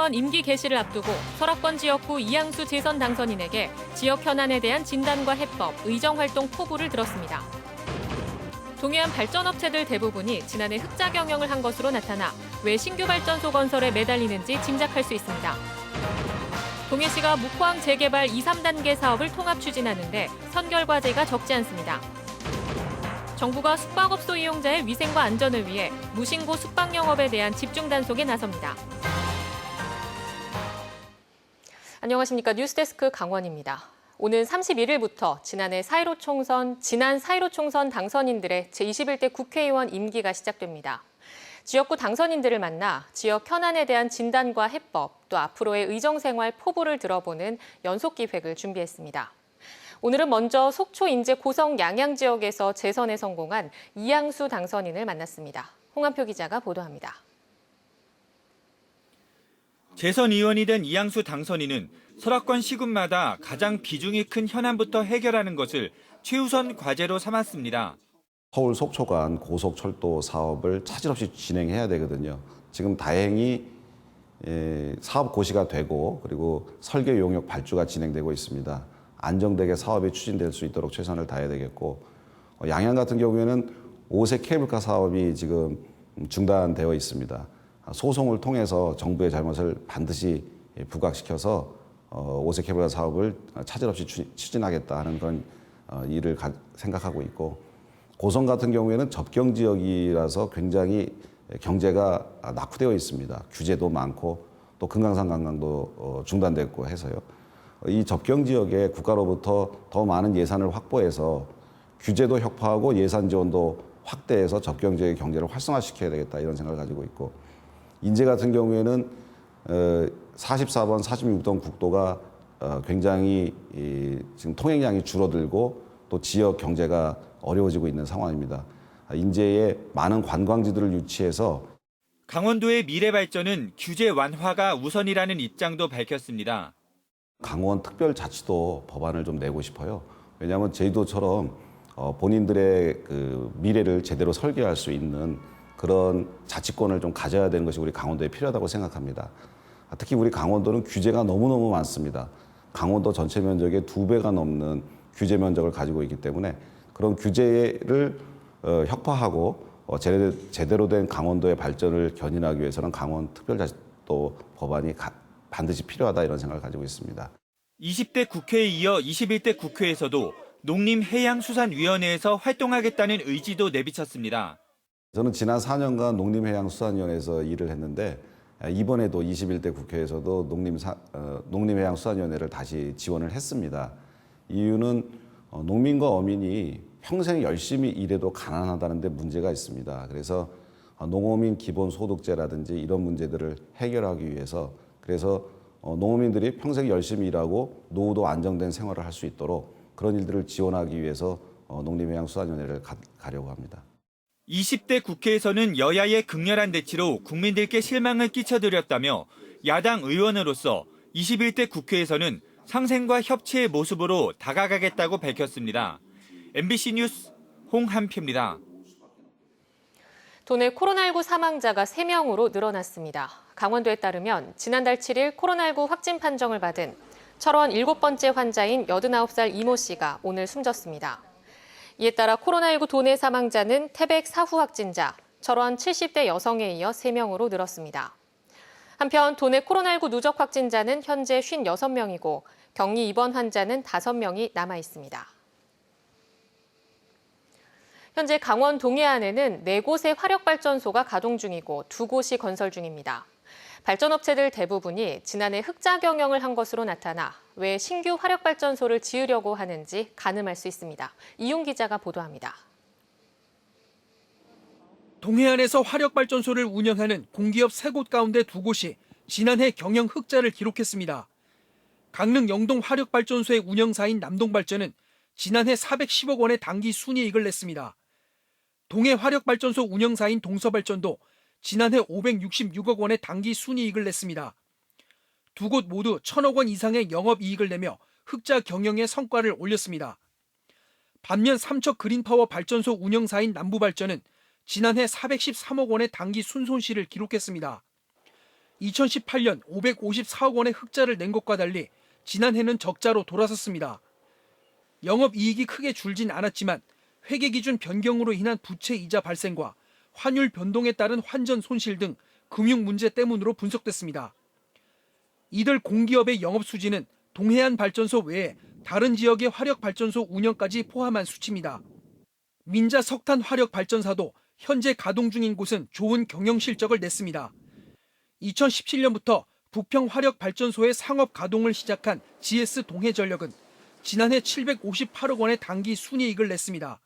국회의원 임기 개시를 앞두고 설악권 지역구 이양수 재선 당선인에게 지역 현안에 대한 진단과 해법, 의정활동 포부를 들었습니다. 동해안 발전업체들 대부분이 지난해 흑자 경영을 한 것으로 나타나 왜 신규 발전소 건설에 매달리는지 짐작할 수 있습니다. 동해시가 묵호항 재개발 2, 3단계 사업을 통합 추진하는데 선결 과제가 적지 않습니다. 정부가 숙박업소 이용자의 위생과 안전을 위해 무신고 숙박 영업에 대한 집중 단속에 나섭니다. 안녕하십니까. 뉴스데스크 강원입니다. 오는 31일부터 지난 4.15 총선 당선인들의 제21대 국회의원 임기가 시작됩니다. 지역구 당선인들을 만나 지역 현안에 대한 진단과 해법, 또 앞으로의 의정생활 포부를 들어보는 연속 기획을 준비했습니다. 오늘은 먼저 속초, 인제, 고성, 양양 지역에서 재선에 성공한 이양수 당선인을 만났습니다. 홍한표 기자가 보도합니다. 재선 의원이 된 이양수 당선인은 설악권 시군마다 가장 비중이 큰 현안부터 해결하는 것을 최우선 과제로 삼았습니다. 서울 속초 간 고속철도 사업을 차질 없이 진행해야 되거든요. 지금 다행히 사업 고시가 되고 그리고 설계 용역 발주가 진행되고 있습니다. 안정되게 사업이 추진될 수 있도록 최선을 다해야 되겠고, 양양 같은 경우에는 5세 케이블카 사업이 지금 중단되어 있습니다. 소송을 통해서 정부의 잘못을 반드시 부각시켜서 5세 케이블카 사업을 차질 없이 추진하겠다 하는 그런 일을 생각하고 있고, 고성 같은 경우에는 접경 지역이라서 굉장히 경제가 낙후되어 있습니다. 규제도 많고 또 금강산 관광도 중단됐고 해서요. 이 접경 지역에 국가로부터 더 많은 예산을 확보해서 규제도 혁파하고 예산 지원도 확대해서 접경 지역의 경제를 활성화시켜야 되겠다 이런 생각을 가지고 있고, 인제 같은 경우에는 44번, 46번 국도가 굉장히 지금 통행량이 줄어들고 또 지역 경제가 어려워지고 있는 상황입니다. 인제에 많은 관광지들을 유치해서 강원도의 미래 발전은 규제 완화가 우선이라는 입장도 밝혔습니다. 강원특별자치도 법안을 좀 내고 싶어요. 왜냐하면 제주도처럼 본인들의 그 미래를 제대로 설계할 수 있는 그런 자치권을 좀 가져야 되는 것이 우리 강원도에 필요하다고 생각합니다. 특히 우리 강원도는 규제가 너무너무 많습니다. 강원도 전체 면적의 2배가 넘는 규제 면적을 가지고 있기 때문에 그런 규제를 혁파하고 제대로 된 강원도의 발전을 견인하기 위해서는 강원특별자치도 법안이 반드시 필요하다 이런 생각을 가지고 있습니다. 20대 국회에 이어 21대 국회에서도 농림해양수산위원회에서 활동하겠다는 의지도 내비쳤습니다. 저는 지난 4년간 농림해양수산위원회에서 일을 했는데 이번에도 21대 국회에서도 농림해양수산위원회를 다시 지원을 했습니다. 이유는 농민과 어민이 평생 열심히 일해도 가난하다는 데 문제가 있습니다. 그래서 농어민 기본소득제라든지 이런 문제들을 해결하기 위해서, 그래서 농어민들이 평생 열심히 일하고 노후도 안정된 생활을 할 수 있도록 그런 일들을 지원하기 위해서 농림해양수산위원회를 가려고 합니다. 20대 국회에서는 여야의 극렬한 대치로 국민들께 실망을 끼쳐드렸다며 야당 의원으로서 21대 국회에서는 상생과 협치의 모습으로 다가가겠다고 밝혔습니다. MBC 뉴스 홍한표입니다. 도내 코로나19 사망자가 3명으로 늘어났습니다. 강원도에 따르면 지난달 7일 코로나19 확진 판정을 받은 철원 7번째 환자인 89살 이모 씨가 오늘 숨졌습니다. 이에 따라 코로나19 도내 사망자는 태백 사후 확진자, 철원 70대 여성에 이어 3명으로 늘었습니다. 한편 도내 코로나19 누적 확진자는 현재 56명이고 격리 입원 환자는 5명이 남아 있습니다. 현재 강원 동해안에는 4곳의 화력발전소가 가동 중이고 2곳이 건설 중입니다. 발전업체들 대부분이 지난해 흑자 경영을 한 것으로 나타나 왜 신규 화력발전소를 지으려고 하는지 가늠할 수 있습니다. 이용 기자가 보도합니다. 동해안에서 화력발전소를 운영하는 공기업 3곳 가운데 2곳이 지난해 경영 흑자를 기록했습니다. 강릉 영동 화력발전소의 운영사인 남동발전은 지난해 410억 원의 당기 순이익을 냈습니다. 동해 화력발전소 운영사인 동서발전도 지난해 566억 원의 당기 순이익을 냈습니다. 2곳 모두 1,000억 원 이상의 영업이익을 내며 흑자 경영의 성과를 올렸습니다. 반면 삼척 그린파워 발전소 운영사인 남부발전은 지난해 413억 원의 당기 순손실을 기록했습니다. 2018년 554억 원의 흑자를 낸 것과 달리 지난해는 적자로 돌아섰습니다. 영업이익이 크게 줄진 않았지만 회계기준 변경으로 인한 부채 이자 발생과 환율 변동에 따른 환전 손실 등 금융 문제 때문으로 분석됐습니다. 이들 공기업의 영업 수지는 동해안 발전소 외에 다른 지역의 화력 발전소 운영까지 포함한 수치입니다. 민자 석탄 화력 발전사도 현재 가동 중인 곳은 좋은 경영 실적을 냈습니다. 2017년부터 부평 화력 발전소의 상업 가동을 시작한 GS 동해전력은 지난해 758억 원의 당기 순이익을 냈습니다.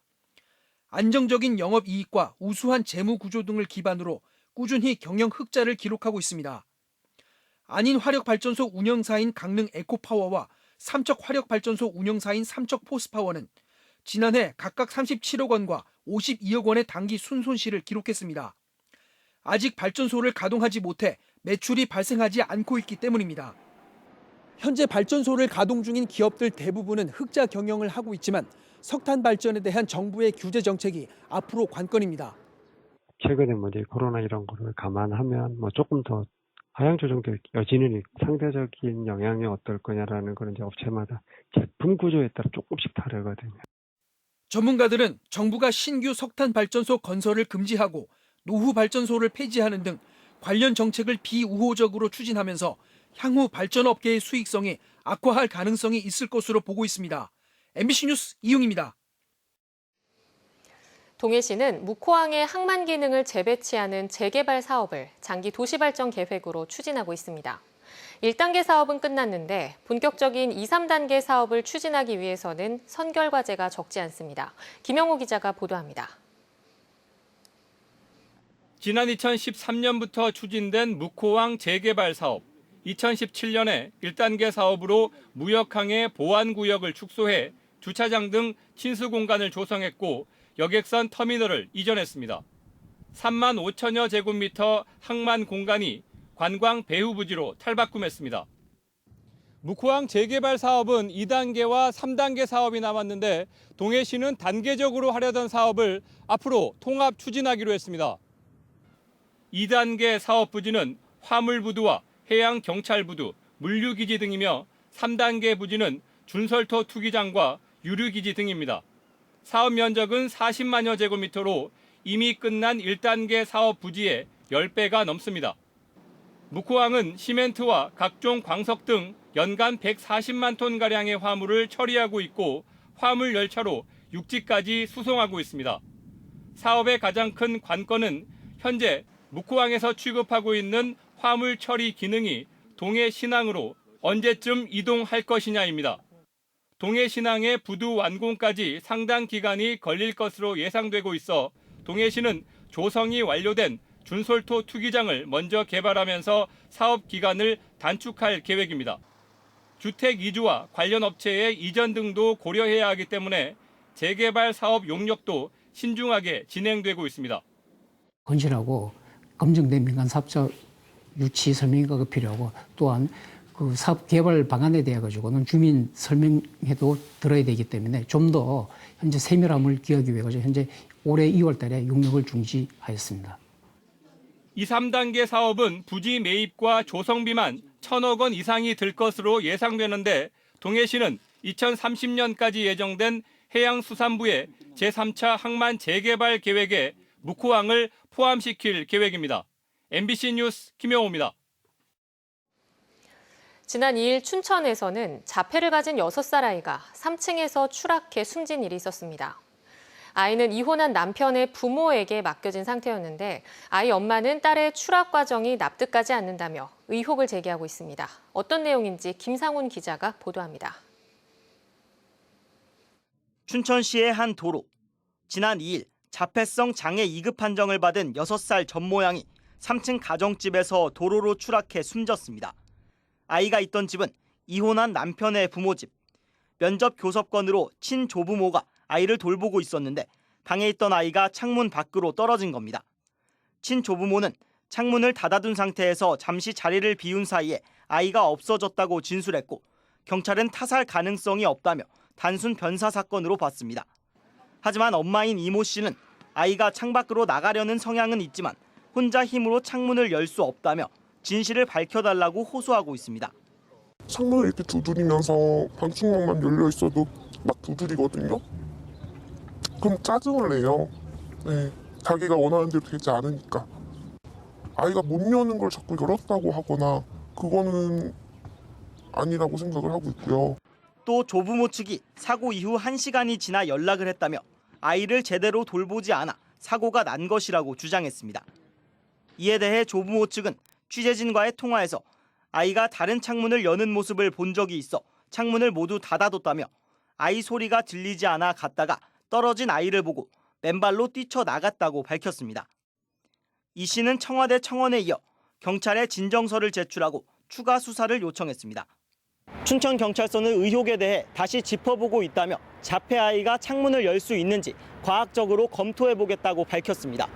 안정적인 영업이익과 우수한 재무 구조 등을 기반으로 꾸준히 경영 흑자를 기록하고 있습니다. 안인 화력발전소 운영사인 강릉 에코파워와 삼척 화력발전소 운영사인 삼척 포스파워는 지난해 각각 37억 원과 52억 원의 당기 순손실을 기록했습니다. 아직 발전소를 가동하지 못해 매출이 발생하지 않고 있기 때문입니다. 현재 발전소를 가동 중인 기업들 대부분은 흑자 경영을 하고 있지만 석탄 발전에 대한 정부의 규제 정책이 앞으로 관건입니다. 최근에 이제 코로나 이런 거를 감안하면 조금 더 하향 조정될 여지는 상대적인 영향이 어떨 거냐라는 거는 이제 업체마다 제품 구조에 따라 조금씩 다르거든요. 전문가들은 정부가 신규 석탄 발전소 건설을 금지하고 노후 발전소를 폐지하는 등 관련 정책을 비우호적으로 추진하면서 향후 발전업계의 수익성이 악화할 가능성이 있을 것으로 보고 있습니다. MBC 뉴스 이용입니다. 동해시는 묵호항의 항만 기능을 재배치하는 재개발 사업을 장기 도시발전 계획으로 추진하고 있습니다. 1단계 사업은 끝났는데 본격적인 2, 3단계 사업을 추진하기 위해서는 선결 과제가 적지 않습니다. 김영호 기자가 보도합니다. 지난 2013년부터 추진된 묵호항 재개발 사업. 2017년에 1단계 사업으로 무역항의 보안구역을 축소해 주차장 등 친수 공간을 조성했고 여객선 터미널을 이전했습니다. 3만 5천여 제곱미터 항만 공간이 관광 배후 부지로 탈바꿈했습니다. 묵호항 재개발 사업은 2단계와 3단계 사업이 남았는데 동해시는 단계적으로 하려던 사업을 앞으로 통합 추진하기로 했습니다. 2단계 사업 부지는 화물부두와 해양경찰부두, 물류기지 등이며 3단계 부지는 준설토 투기장과 유류기지 등입니다. 사업 면적은 40만여 제곱미터로 이미 끝난 1단계 사업 부지의 10배가 넘습니다. 묵호항은 시멘트와 각종 광석 등 연간 140만 톤가량의 화물을 처리하고 있고 화물 열차로 육지까지 수송하고 있습니다. 사업의 가장 큰 관건은 현재 묵호항에서 취급하고 있는 화물 처리 기능이 동해신항으로 언제쯤 이동할 것이냐입니다. 동해신항의 부두 완공까지 상당 기간이 걸릴 것으로 예상되고 있어 동해시는 조성이 완료된 준솔토 투기장을 먼저 개발하면서 사업 기간을 단축할 계획입니다. 주택 이주와 관련 업체의 이전 등도 고려해야 하기 때문에 재개발 사업 용역도 신중하게 진행되고 있습니다. 건실하고 검증된 민간 사업자 유치 설명회가 필요하고 또한 그 사업 개발 방안에 대해 가지고는 주민 설명회도 들어야 되기 때문에 좀 더 현재 세밀함을 기하기 위해 가지고 현재 올해 2월 달에 용역을 중지하였습니다. 2, 3단계 사업은 부지 매입과 조성비만 1,000억 원 이상이 들 것으로 예상되는데 동해시는 2030년까지 예정된 해양수산부의 제3차 항만 재개발 계획에 묵호항을 포함시킬 계획입니다. MBC 뉴스 김영호입니다. 지난 2일 춘천에서는 자폐를 가진 6살 아이가 3층에서 추락해 숨진 일이 있었습니다. 아이는 이혼한 남편의 부모에게 맡겨진 상태였는데 아이 엄마는 딸의 추락 과정이 납득가지 않는다며 의혹을 제기하고 있습니다. 어떤 내용인지 김상훈 기자가 보도합니다. 춘천시의 한 도로. 지난 2일 자폐성 장애 2급 판정을 받은 6살 전모양이 3층 가정집에서 도로로 추락해 숨졌습니다. 아이가 있던 집은 이혼한 남편의 부모집. 면접 교섭건으로 친조부모가 아이를 돌보고 있었는데 방에 있던 아이가 창문 밖으로 떨어진 겁니다. 친조부모는 창문을 닫아둔 상태에서 잠시 자리를 비운 사이에 아이가 없어졌다고 진술했고 경찰은 타살 가능성이 없다며 단순 변사 사건으로 봤습니다. 하지만 엄마인 이모 씨는 아이가 창밖으로 나가려는 성향은 있지만 혼자 힘으로 창문을 열 수 없다며 진실을 밝혀달라고 호소하고 있습니다. 창문을 이렇게 두드리면서 방충망만 열려 있어도 막 두드리거든요. 그럼 짜증을 내요. 네, 자기가 원하는 대로 되지 않으니까. 아이가 못 여는 걸 자꾸 열었다고 하거나 그거는 아니라고 생각을 하고 있고요. 또 조부모 측이 사고 이후 1시간이 지나 연락을 했다며 아이를 제대로 돌보지 않아 사고가 난 것이라고 주장했습니다. 이에 대해 조부모 측은 취재진과의 통화에서 아이가 다른 창문을 여는 모습을 본 적이 있어 창문을 모두 닫아뒀다며 아이 소리가 들리지 않아 갔다가 떨어진 아이를 보고 맨발로 뛰쳐나갔다고 밝혔습니다. 이 씨는 청와대 청원에 이어 경찰에 진정서를 제출하고 추가 수사를 요청했습니다. 춘천경찰서는 의혹에 대해 다시 짚어보고 있다며 자폐 아이가 창문을 열 수 있는지 과학적으로 검토해보겠다고 밝혔습니다.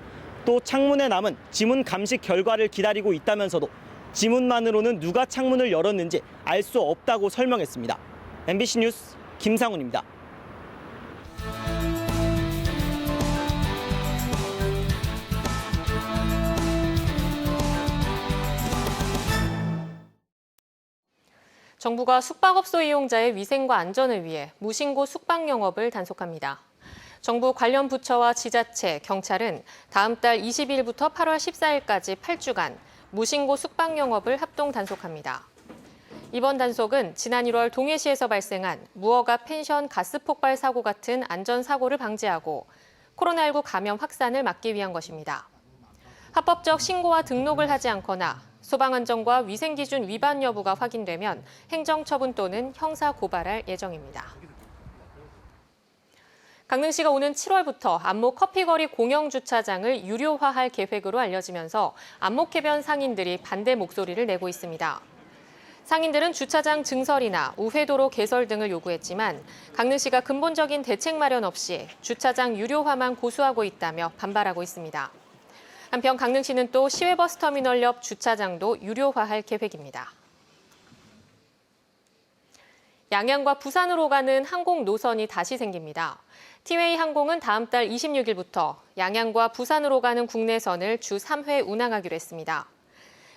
또 창문에 남은 지문 감식 결과를 기다리고 있다면서도 지문만으로는 누가 창문을 열었는지 알 수 없다고 설명했습니다. MBC 뉴스 김상훈입니다. 정부가 숙박업소 이용자의 위생과 안전을 위해 무신고 숙박 영업을 단속합니다. 정부 관련 부처와 지자체, 경찰은 다음 달 20일부터 8월 14일까지 8주간 무신고 숙박 영업을 합동 단속합니다. 이번 단속은 지난 1월 동해시에서 발생한 무허가 펜션 가스 폭발 사고 같은 안전사고를 방지하고 코로나19 감염 확산을 막기 위한 것입니다. 합법적 신고와 등록을 하지 않거나 소방안전과 위생기준 위반 여부가 확인되면 행정처분 또는 형사 고발할 예정입니다. 강릉시가 오는 7월부터 안목 커피거리 공영주차장을 유료화할 계획으로 알려지면서 안목해변 상인들이 반대 목소리를 내고 있습니다. 상인들은 주차장 증설이나 우회도로 개설 등을 요구했지만 강릉시가 근본적인 대책 마련 없이 주차장 유료화만 고수하고 있다며 반발하고 있습니다. 한편 강릉시는 또 시외버스터미널 옆 주차장도 유료화할 계획입니다. 양양과 부산으로 가는 항공 노선이 다시 생깁니다. 티웨이 항공은 다음 달 26일부터 양양과 부산으로 가는 국내선을 주 3회 운항하기로 했습니다.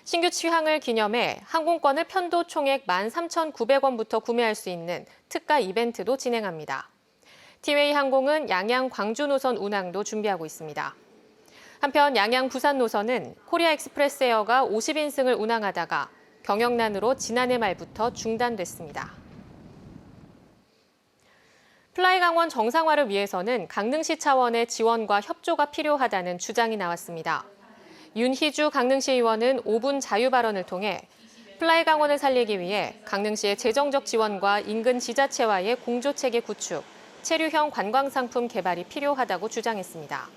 신규 취항을 기념해 항공권을 편도 총액 13,900원부터 구매할 수 있는 특가 이벤트도 진행합니다. 티웨이 항공은 양양 광주 노선 운항도 준비하고 있습니다. 한편 양양 부산 노선은 코리아 익스프레스 에어가 50인승을 운항하다가 경영난으로 지난해 말부터 중단됐습니다. 플라이 강원 정상화를 위해서는 강릉시 차원의 지원과 협조가 필요하다는 주장이 나왔습니다. 윤희주 강릉시 의원은 5분 자유 발언을 통해 플라이 강원을 살리기 위해 강릉시의 재정적 지원과 인근 지자체와의 공조체계 구축, 체류형 관광상품 개발이 필요하다고 주장했습니다.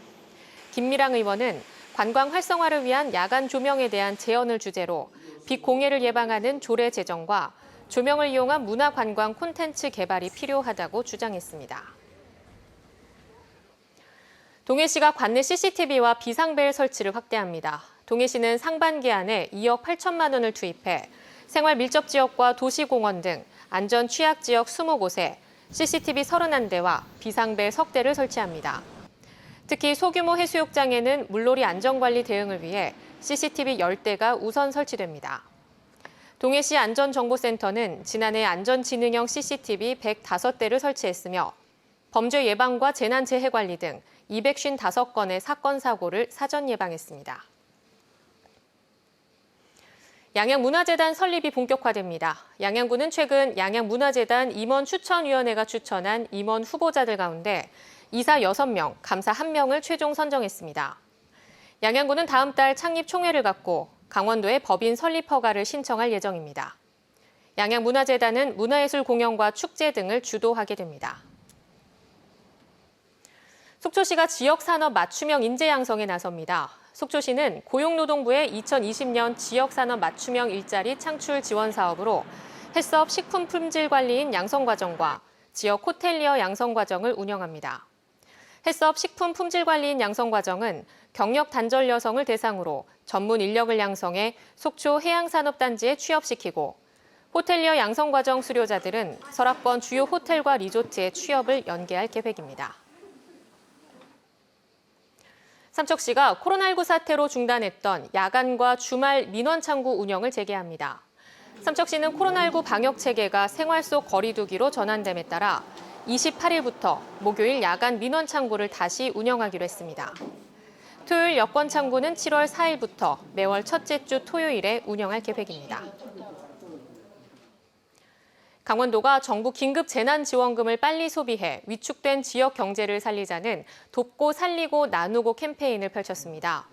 김미랑 의원은 관광 활성화를 위한 야간 조명에 대한 제언을 주제로 빛 공해를 예방하는 조례 제정과 조명을 이용한 문화관광 콘텐츠 개발이 필요하다고 주장했습니다. 동해시가 관내 CCTV와 비상벨 설치를 확대합니다. 동해시는 상반기 안에 2억 8천만 원을 투입해 생활 밀접 지역과 도시공원 등 안전 취약 지역 20곳에 CCTV 31대와 비상벨 석 대를 설치합니다. 특히 소규모 해수욕장에는 물놀이 안전관리 대응을 위해 CCTV 10대가 우선 설치됩니다. 동해시 안전정보센터는 지난해 안전지능형 CCTV 105대를 설치했으며 범죄 예방과 재난재해 관리 등 255건의 사건 사고를 사전 예방했습니다. 양양문화재단 설립이 본격화됩니다. 양양구는 최근 양양문화재단 임원 추천위원회가 추천한 임원 후보자들 가운데 이사 6명, 감사 1명을 최종 선정했습니다. 양양구는 다음 달 창립 총회를 갖고 강원도에 법인 설립 허가를 신청할 예정입니다. 양양문화재단은 문화예술 공연과 축제 등을 주도하게 됩니다. 속초시가 지역산업 맞춤형 인재 양성에 나섭니다. 속초시는 고용노동부의 2020년 지역산업 맞춤형 일자리 창출 지원 사업으로 해썹 식품 품질 관리인 양성과정과 지역 호텔리어 양성과정을 운영합니다. 해썹 식품 품질 관리인 양성과정은 경력 단절 여성을 대상으로 전문 인력을 양성해 속초 해양산업단지에 취업시키고 호텔리어 양성과정 수료자들은 서랍권 주요 호텔과 리조트에 취업을 연계할 계획입니다. 삼척시가 코로나19 사태로 중단했던 야간과 주말 민원창구 운영을 재개합니다. 삼척시는 코로나19 방역 체계가 생활 속 거리 두기로 전환됨에 따라 28일부터 목요일 야간 민원 창구를 다시 운영하기로 했습니다. 토요일 여권 창구는 7월 4일부터 매월 첫째 주 토요일에 운영할 계획입니다. 강원도가 정부 긴급 재난지원금을 빨리 소비해 위축된 지역 경제를 살리자는 돕고 살리고 나누고 캠페인을 펼쳤습니다.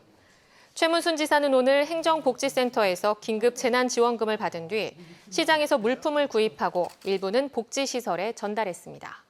최문순 지사는 오늘 행정복지센터에서 긴급 재난지원금을 받은 뒤 시장에서 물품을 구입하고 일부는 복지시설에 전달했습니다.